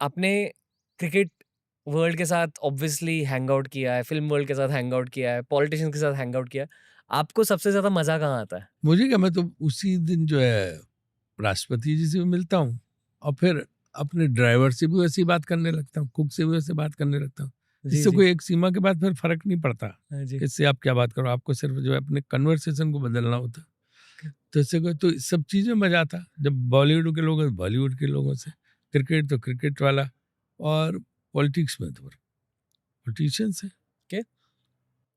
आपने cricket world के साथ ऑब्वियसली हैंग आउट किया है, फ़िल्म वर्ल्ड के साथ हैंग आउट किया है, पॉलिटिशियंस के साथ हैंग आउट किया है। आपको सबसे ज़्यादा मज़ा कहाँ आता है? मुझे क्या, मैं तो उसी दिन जो है राष्ट्रपति जी से भी मिलता हूँ और फिर अपने ड्राइवर से भी वैसी बात करने लगता हूँ, कुक से भी वैसे बात करने लगता हूँ। जी, इससे जी। कोई एक सीमा के बाद फिर फर्क नहीं पड़ता हाँ जी। कि इससे आप क्या बात करो, आपको सिर्फ जो है अपने कन्वर्सेशन को बदलना होता। तो इससे कोई, तो इस सब चीज़ में मजा आता। जब बॉलीवुड के लोग हैं तो बॉलीवुड के लोगों से, क्रिकेट तो क्रिकेट वाला, और पॉलिटिक्स में तो पॉलिटिशियंस है। Okay.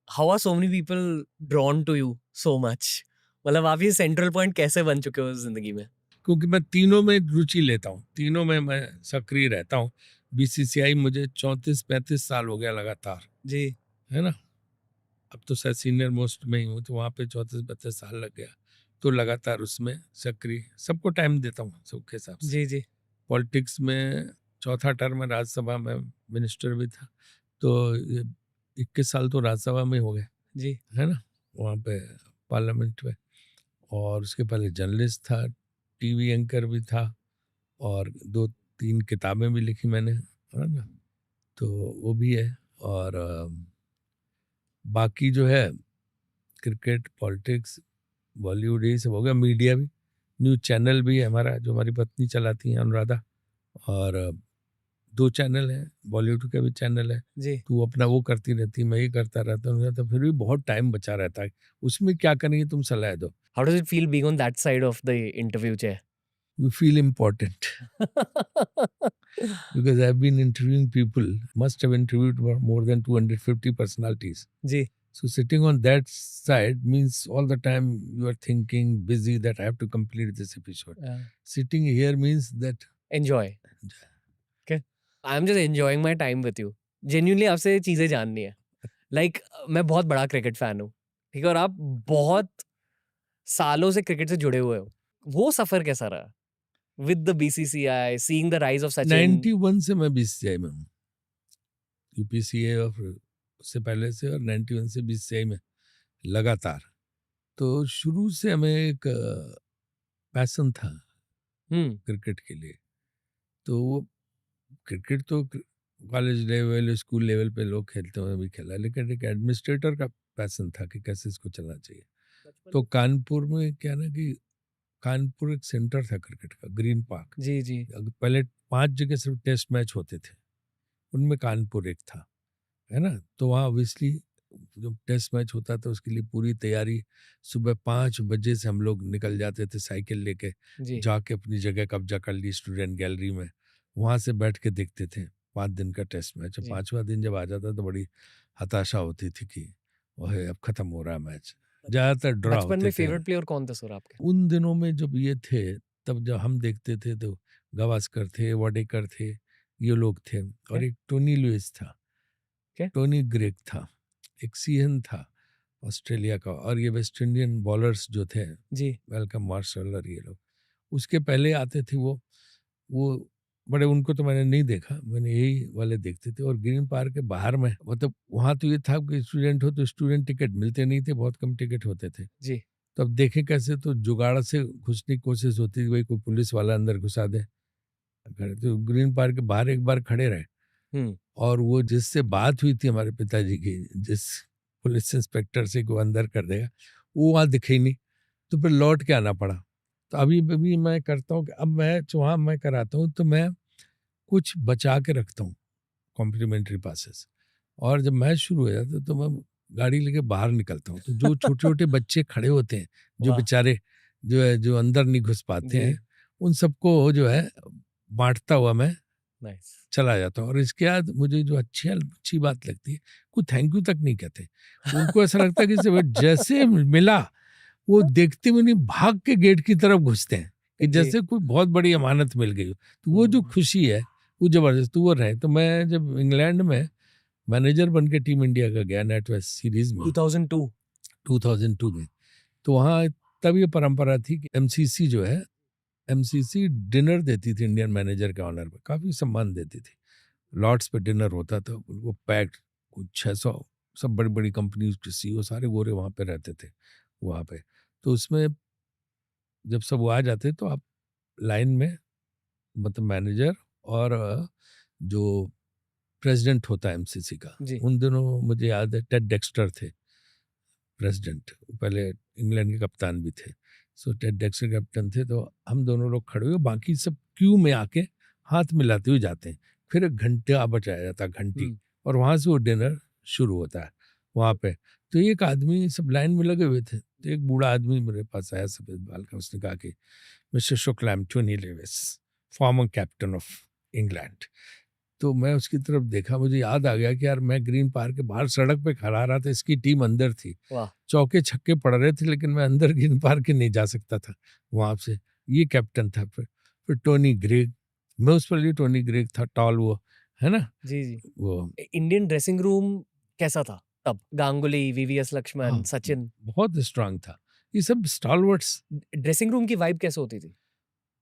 How are so many people drawn to you so much? मतलब आप ये सेंट्रल पॉइंट कैसे बन चुके हो ज़िंदगी में? क्योंकि मैं तीनों में रुचि लेता हूँ, तीनों में मैं सक्रिय रहता हूँ। बीसीसीआई मुझे 34-35 साल हो गया लगातार, जी, है ना। अब तो शायद सीनियर मोस्ट में ही हूँ, तो वहाँ पे 34-32 साल लग गया। तो लगातार उसमें सक्रिय, सबको टाइम देता हूँ सबके हिसाब से। जी, जी, पॉलिटिक्स में चौथा टर्म है, राज्यसभा में मिनिस्टर भी था, तो ये 21 साल तो राज्यसभा में हो गए, जी। है ना, वहाँ पे पार्लियामेंट में। और उसके पहले जर्नलिस्ट था, टीवी एंकर भी था, और 2-3 किताबें भी लिखी मैंने, है ना, तो वो भी है। और बाकी जो है क्रिकेट, पॉलिटिक्स, बॉलीवुड, यही सब हो गया। मीडिया भी, न्यूज़ चैनल भी है हमारा, जो हमारी पत्नी चलाती हैं, अनुराधा। और 2 चैनल हैं, बॉलीवुड का भी चैनल है। जी। तो वो अपना वो करती रहती है, मैं ये करता रहता हूँ, तो फिर भी बहुत टाइम बचा रहता है। उसमें क्या करेंगे, तुम सलाह दो। How does it feel being on that side of the interview chair? You feel important, because I've been interviewing people, must have interviewed more than 250 personalities. जी, So sitting on that side means all the time you are thinking, busy, that I have to complete this episode. Sitting here means that enjoy. Okay. I am just enjoying my time with you. Genuinely आपसे ये चीज़ें जाननी है। Like मैं बहुत बड़ा cricket fan हूँ, ठीक है? और आप बहुत सालों से क्रिकेट से जुड़े हुए हो। वो सफ़र कैसा रहा? With the BCCI, seeing the rise of Sachin. 91 से मैं बीसीसीआई में हूँ, यूपीसीए, और फिर उससे पहले से, और 91 से बीसीसीआई में लगातार। तो शुरू से हमें एक पैशन था हुँ, क्रिकेट के लिए। तो वो क्रिकेट तो कॉलेज लेवल, स्कूल लेवल पे लोग खेलते हुए भी खेला, लेकिन एक एडमिनिस्ट्रेटर का पैशन था कि कैसे इसको चलना चाहिए। तो कानपुर में क्या ना कि कानपुर एक सेंटर था क्रिकेट का, ग्रीन पार्क। जी, जी, पहले 5 जगह सिर्फ टेस्ट मैच होते थे, उनमें कानपुर एक था, है ना। तो वहाँ ऑब्वियसली जब टेस्ट मैच होता था उसके लिए पूरी तैयारी, सुबह 5 बजे से हम लोग निकल जाते थे साइकिल लेके, जी, जाके अपनी जगह कब्जा कर ली स्टूडेंट गैलरी में, वहाँ से बैठ के देखते थे 5 दिन का टेस्ट मैच। जी। 5वां दिन जब आ जाता तो बड़ी हताशा होती थी कि ओहे अब खत्म हो रहा है मैच। ज़्यादातर ड्रॉ बचपन में होते थे। फेवरेट प्लेयर कौन थे सर आपके? उन दिनों में जब ये थे, तब जब हम देखते थे तो गावस्कर थे, वाडेकर थे, ये लोग थे, ओके, और एक टोनी लुइस था, ओके। टोनी ग्रेग था, एक सीहन था ऑस्ट्रेलिया का, और ये वेस्ट इंडियन बॉलर्स जो थे, जी, वेलकम मार्शल और ये लोग। उसके पहले आते थे वो बड़े, उनको तो मैंने नहीं देखा, मैंने यही वाले देखते थे। और ग्रीन पार्क के बाहर में, मतलब वहाँ तो ये था कि स्टूडेंट हो तो स्टूडेंट टिकट मिलते नहीं थे, बहुत कम टिकट होते थे। जी, तो अब देखे कैसे, तो जुगाड़ से घुसने की कोशिश होती थी, भाई कोई पुलिस वाला अंदर घुसा दे। तो ग्रीन पार्क के बाहर एक बार खड़े रहे, हुँ, और वो जिससे बात हुई थी हमारे पिताजी की, जिस पुलिस इंस्पेक्टर से को अंदर कर देगा, वो वहाँ दिखे ही नहीं। तो फिर लौट के आना पड़ा। तो अभी भी मैं करता हूँ कि अब मैं वहाँ मैं कराता हूँ तो मैं कुछ बचा के रखता हूँ, कॉम्प्लीमेंट्री पासेस। और जब मैच शुरू हो जाता है तो मैं गाड़ी लेके बाहर निकलता हूँ, तो जो छोटे छोटे बच्चे खड़े होते हैं, जो वाह! बेचारे जो है, जो अंदर नहीं घुस पाते जी, हैं, उन सबको जो है बांटता हुआ मैं नाइस। चला जाता हूँ। और इसके बाद मुझे जो अच्छी अच्छी बात लगती है, कोई थैंक यू तक नहीं कहते। उनको ऐसा लगता है कि जैसे मिला, वो देखते हुए नहीं, भाग के गेट की तरफ घुसते हैं कि जी, जैसे कोई बहुत बड़ी अमानत मिल गई हो। तो वो जो हुँ, खुशी है, वो जबरदस्त, वो रहे। तो मैं जब इंग्लैंड में मैनेजर बन के टीम इंडिया का गया नेट वेस्ट सीरीज में 2002। 2002 में, तो वहाँ तब ये परंपरा थी कि एमसीसी जो है, एमसीसी डिनर देती थी इंडियन मैनेजर के ऑनर में, काफ़ी सम्मान देती थी। लॉर्ड्स पे डिनर होता था, वो पैक्ड, कुछ 600, सब बड़ी बड़ी कंपनी के सीईओ सारे गोरे वहाँ पे रहते थे वहाँ पे। तो उसमें जब सब वो आ जाते तो आप लाइन में, मतलब मैनेजर और जो प्रेसिडेंट होता है एमसीसी का, जी। उन दिनों मुझे याद है टेड डेक्स्टर थे प्रेसिडेंट, पहले इंग्लैंड के कप्तान भी थे। सो टेड डेक्स्टर कैप्टन थे, तो हम दोनों लोग खड़े हुए, बाकी सब क्यू में आके हाथ मिलाते हुए जाते हैं। फिर एक घंटा बजाया जाता है, घंटी, और वहाँ से वो डिनर शुरू होता है वहाँ पे। तो एक आदमी, सब लाइन में लगे हुए थे, तो एक बूढ़ा आदमी मेरे पास आया सफेद बाल का, उसने कहा कि mister Shukla, Tony Lewis, former captain of England. तो मैं उसकी तरफ देखा, मुझे याद आ गया कि यार मैं ग्रीन पार्क के बाहर सड़क पे खड़ा रहा था, इसकी टीम अंदर थी, चौके छक्के पड़ रहे थे, लेकिन मैं अंदर ग्रीन पार्क के नहीं जा सकता था वहां से। ये कैप्टन था। फिर टोनी ग्रेग, मैं उस पर टोनी ग्रेग था, टॉल, वो है ना। जी जी। वो इंडियन ड्रेसिंग रूम कैसा था तब? गांगुली, वीवीएस लक्ष्मण, हाँ, सचिन, बहुत स्ट्रांग था, ये सब स्टॉलवर्ड्स। ड्रेसिंग रूम की वाइब कैसे होती थी?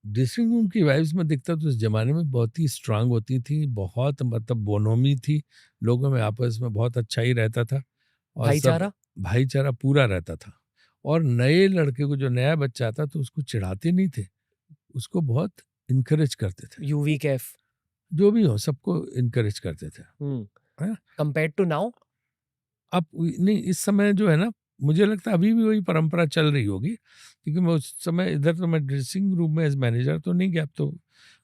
ड्रेसिंग रूम की वाइब्स में दिखता तो उस जमाने में बहुत ही स्ट्रांग होती थी, बहुत मतलब बोनोमी थी, लोगों में आपस में बहुत अच्छा ही रहता था, और सब भाईचारा? भाईचारा पूरा रहता था। और नए लड़के को, जो नया बच्चा आता तो उसको चिढ़ाते नहीं थे, उसको बहुत इनकरेज करते थे, यूवी कैफ, जो भी हो सबको इनकरेज करते थे। Compared to now? अब नहीं, इस समय जो है ना, मुझे लगता है अभी भी वही परंपरा चल रही होगी, क्योंकि मैं उस समय इधर तो मैं ड्रेसिंग रूम में एज मैनेजर तो नहीं गया, अब तो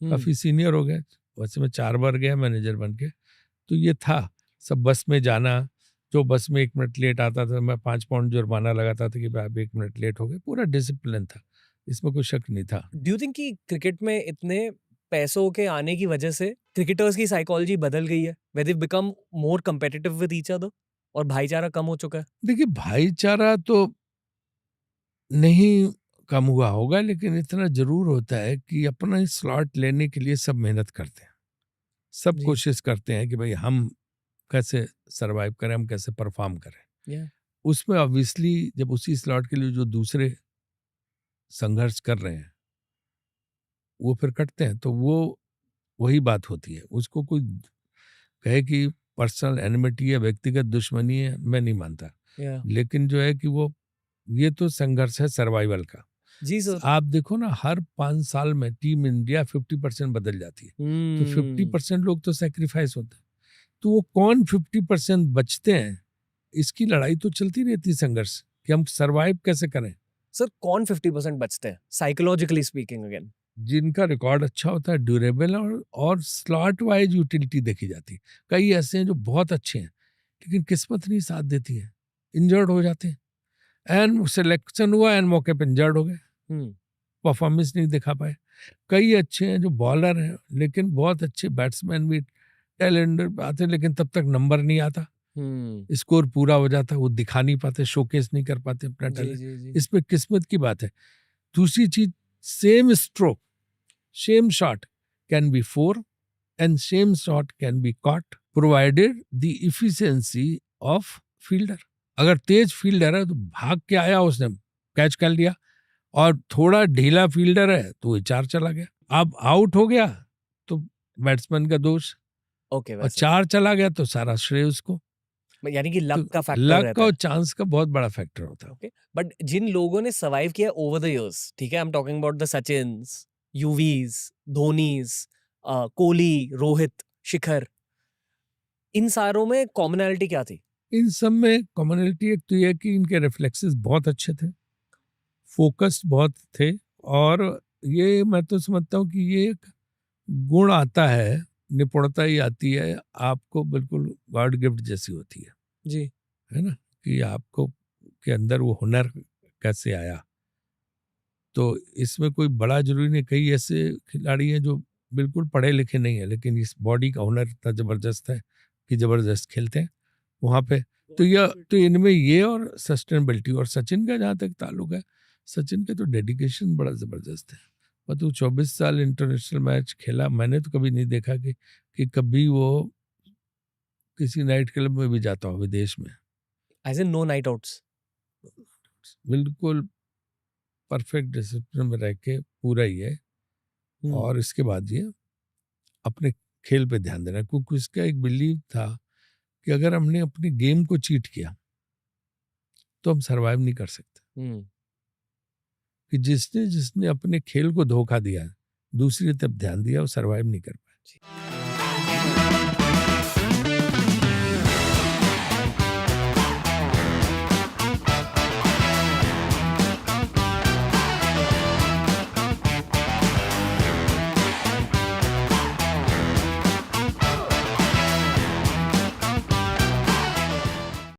काफी सीनियर हो गए, वैसे मैं 4 बार गया मैनेजर बन के। तो ये था, सब बस में जाना, जो बस में 1 मिनट लेट आता था मैं 5 पाउंड जुर्माना लगाता था कि भाई आप 1 मिनट लेट हो गए, पूरा डिसिप्लिन था, इसमें कोई शक नहीं था। डू यू थिंक कि क्रिकेट में इतने पैसों के आने की वजह से क्रिकेटर्स की साइकोलॉजी बदल गई है, where they've become more competitive with each other, और भाईचारा कम हो चुका है? देखिए, भाईचारा तो नहीं कम हुआ होगा, लेकिन इतना जरूर होता है कि अपना ही स्लॉट लेने के लिए सब मेहनत करते हैं, सब जी। कोशिश करते हैं कि भाई हम कैसे सरवाइव करें, हम कैसे परफॉर्म करें। Yeah. उसमें ऑब्वियसली जब उसी स्लॉट के लिए जो दूसरे संघर्ष कर रहे हैं वो फिर कटते हैं, तो वो वही बात होती है। उसको कोई कहे कि पर्सनल एनिमिटी है, व्यक्तिगत दुश्मनी है, मैं नहीं मानता। Yeah. लेकिन जो है कि वो, ये तो संघर्ष है सर्वाइवल का। जी सर। आप देखो ना, हर 5 साल में टीम इंडिया 50% बदल जाती है, तो 50% लोग तो सेक्रीफाइस होते हैं, तो वो कौन 50% बचते हैं, इसकी लड़ाई तो चलती रहती है, संघर्ष, कि हम सरवाइव कैसे करें। सर कौन 50% बचते हैं साइकोलॉजिकली स्पीकिंग? अगेन, जिनका रिकॉर्ड अच्छा होता है, ड्यूरेबल, और स्लॉट वाइज यूटिलिटी देखी जाती है। कई ऐसे हैं जो बहुत अच्छे हैं, लेकिन किस्मत नहीं साथ देती है, इंजर्ड हो जाते हैं, एंड सिलेक्शन हुआ एंड मौके पर इंजर्ड हो गए, परफॉर्मेंस नहीं दिखा पाए। कई अच्छे हैं जो बॉलर हैं, लेकिन बहुत अच्छे बैट्समैन भी, टैलेंट आते, लेकिन तब तक नंबर नहीं आता, स्कोर पूरा हो जाता, वो दिखा नहीं पाते, शोकेस नहीं कर पाते अपना टैलेंट। इसमें किस्मत की बात है। दूसरी चीज, same stroke, same shot can be 4 and same shot can be caught, provided the efficiency of fielder. अगर तेज फील्डर है तो भाग के आया, उसने कैच कर लिया, और थोड़ा ढीला फील्डर है तो वो 4 चला गया, अब आउट हो गया तो बैट्समैन का दोष, ओके, और 4 चला गया तो सारा श्रेय उसको। यानी कि लक तो का फैक्टर लक रहता और है। चांस का बहुत बड़ा फैक्टर होता है। ओके, बट जिन लोगों ने सर्वाइव किया ओवर द इयर्स, ठीक है, I am talking about the Sachins, Yuvis, Dhonis, Kohli, Rohit, Shikhar, इन सारों में कॉमनैलिटी क्या थी? इन सब में कॉमनैलिटी एक तो ये है कि इनके रिफ्लेक्सेस बहुत अच्छे थे, फोकस्ड बहुत थे, और ये मैं तो समझता हूँ कि ये एक गुण आता है, निपुणता ही आती है, आपको बिल्कुल गॉड गिफ्ट जैसी होती है जी। है ना, कि आपको के अंदर वो हुनर कैसे आया। तो इसमें कोई बड़ा जरूरी नहीं, कई ऐसे खिलाड़ी हैं जो बिल्कुल पढ़े लिखे नहीं है, लेकिन इस बॉडी का हुनर इतना जबरदस्त है कि जबरदस्त खेलते हैं वहाँ पे। तो इनमें ये और सस्टेनेबिलिटी, और सचिन का जहाँ तक ताल्लुक है, सचिन का तो डेडिकेशन बड़ा जबरदस्त है। मतलब 24 साल इंटरनेशनल मैच खेला, मैंने तो कभी नहीं देखा कि कभी वो किसी नाइट क्लब में भी जाता हो विदेश में। As in no night outs? बिल्कुल परफेक्ट डिसिप्लिन में रह के पूरा ही है। और इसके बाद ये अपने खेल पे ध्यान देना, क्योंकि उसका एक बिलीव था कि अगर हमने अपनी गेम को चीट किया तो हम सरवाइव नहीं कर सकते। कि जिसने जिसने अपने खेल को धोखा दिया, दूसरी तरफ ध्यान दिया, वो सरवाइव नहीं कर पाए। जी।